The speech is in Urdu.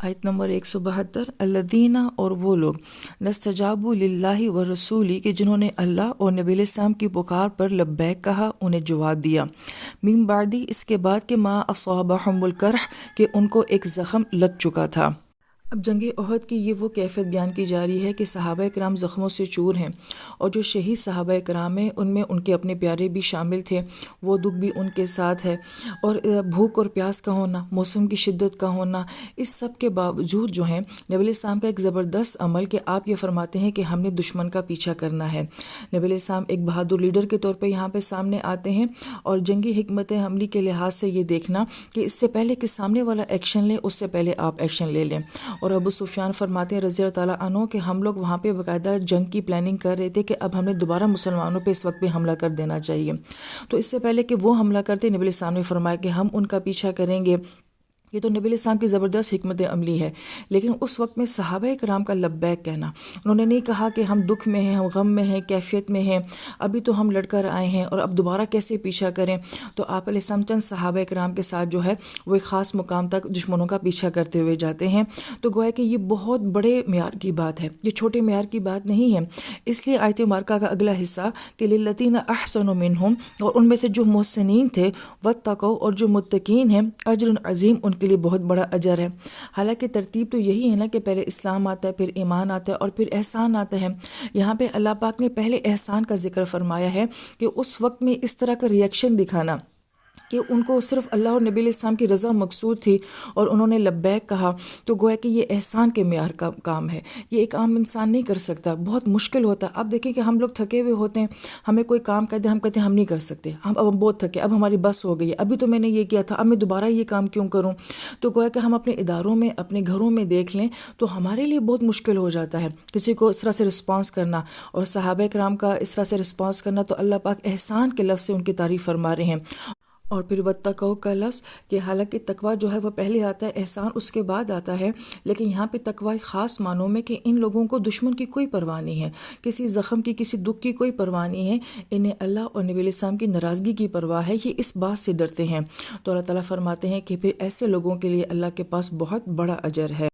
آیت نمبر 172 الذین اور وہ لوگ نستجابوا للہ و رسولی کہ جنہوں نے اللہ اور نبی علیہ السلام کی پکار پر لبیک کہا، انہیں جواب دیا، من بعدی اس کے بعد کہ ما اصابہم القرح کہ ان کو ایک زخم لگ چکا تھا۔ اب جنگ احد کی یہ وہ کیفیت بیان کی جا رہی ہے کہ صحابہ کرام زخموں سے چور ہیں، اور جو شہید صحابہ کرام ہیں ان میں ان کے اپنے پیارے بھی شامل تھے، وہ دکھ بھی ان کے ساتھ ہے، اور بھوک اور پیاس کا ہونا، موسم کی شدت کا ہونا، اس سب کے باوجود جو ہیں نبی علیہ السلام کا ایک زبردست عمل کہ آپ یہ فرماتے ہیں کہ ہم نے دشمن کا پیچھا کرنا ہے۔ نبی علیہ السلام ایک بہادر لیڈر کے طور پہ یہاں پہ سامنے آتے ہیں، اور جنگی حکمت عملی کے لحاظ سے یہ دیکھنا کہ اس سے پہلے کہ سامنے والا ایکشن لے، اس سے پہلے آپ ایکشن لے لیں۔ اور ابو سفیان فرماتے ہیں رضی اللہ تعالیٰ عنہ کہ ہم لوگ وہاں پہ باقاعدہ جنگ کی پلاننگ کر رہے تھے کہ اب ہمیں دوبارہ مسلمانوں پہ اس وقت پہ حملہ کر دینا چاہیے۔ تو اس سے پہلے کہ وہ حملہ کرتے، نبی علیہ السلام نے فرمایا کہ ہم ان کا پیچھا کریں گے۔ یہ تو نبی علیہ السلام کی زبردست حکمت عملی ہے، لیکن اس وقت میں صحابہ کرام کا لبیک کہنا، انہوں نے نہیں کہا کہ ہم دکھ میں ہیں، ہم غم میں ہیں، کیفیت میں ہیں، ابھی تو ہم لڑ کر آئے ہیں اور اب دوبارہ کیسے پیچھا کریں۔ تو آپ علیہ السلام چند صحابہ کرام کے ساتھ جو ہے وہ ایک خاص مقام تک دشمنوں کا پیچھا کرتے ہوئے جاتے ہیں۔ تو گویا کہ یہ بہت بڑے معیار کی بات ہے، یہ چھوٹے معیار کی بات نہیں ہے۔ اس لیے آیت مبارکہ کا اگلا حصہ کہ للذین احسنوا منہم، اور ان میں سے جو محسنین تھے، واتقوا اور جو متقین ہیں، اجر عظیم ان کے لیے بہت بڑا اجر ہے۔ حالانکہ ترتیب تو یہی ہے نا کہ پہلے اسلام آتا ہے، پھر ایمان آتا ہے، اور پھر احسان آتا ہے۔ یہاں پہ اللہ پاک نے پہلے احسان کا ذکر فرمایا ہے کہ اس وقت میں اس طرح کا ریئیکشن دکھانا کہ ان کو صرف اللہ اور نبی علیہ السلام کی رضا مقصود تھی اور انہوں نے لبیک کہا، تو گویا کہ یہ احسان کے معیار کا کام ہے۔ یہ ایک عام انسان نہیں کر سکتا، بہت مشکل ہوتا ہے۔ اب دیکھیں کہ ہم لوگ تھکے ہوئے ہوتے ہیں، ہمیں کوئی کام کہہ دے، ہم کہتے ہیں ہم نہیں کر سکتے، اب ہم بہت تھکے، اب ہماری بس ہو گئی ہے، ابھی تو میں نے یہ کیا تھا، اب میں دوبارہ یہ کام کیوں کروں۔ تو گویا کہ ہم اپنے اداروں میں، اپنے گھروں میں دیکھ لیں تو ہمارے لیے بہت مشکل ہو جاتا ہے کسی کو اس طرح سے رسپانس کرنا، اور صحابہ کرام کا اس طرح سے رسپانس کرنا، تو اللہ پاک احسان کے لفظ سے ان کی تعریف فرما رہے ہیں۔ اور پھر واتقوا کا لفظ کہ حالانکہ تقویٰ جو ہے وہ پہلے آتا ہے، احسان اس کے بعد آتا ہے، لیکن یہاں پہ تقویٰ خاص معنوں میں کہ ان لوگوں کو دشمن کی کوئی پرواہ نہیں ہے، کسی زخم کی، کسی دکھ کی کوئی پرواہ نہیں ہے، انہیں اللہ اور نبی علیہ السلام کی ناراضگی کی پرواہ ہے، یہ اس بات سے ڈرتے ہیں۔ تو اللہ تعالیٰ فرماتے ہیں کہ پھر ایسے لوگوں کے لیے اللہ کے پاس بہت بڑا اجر ہے۔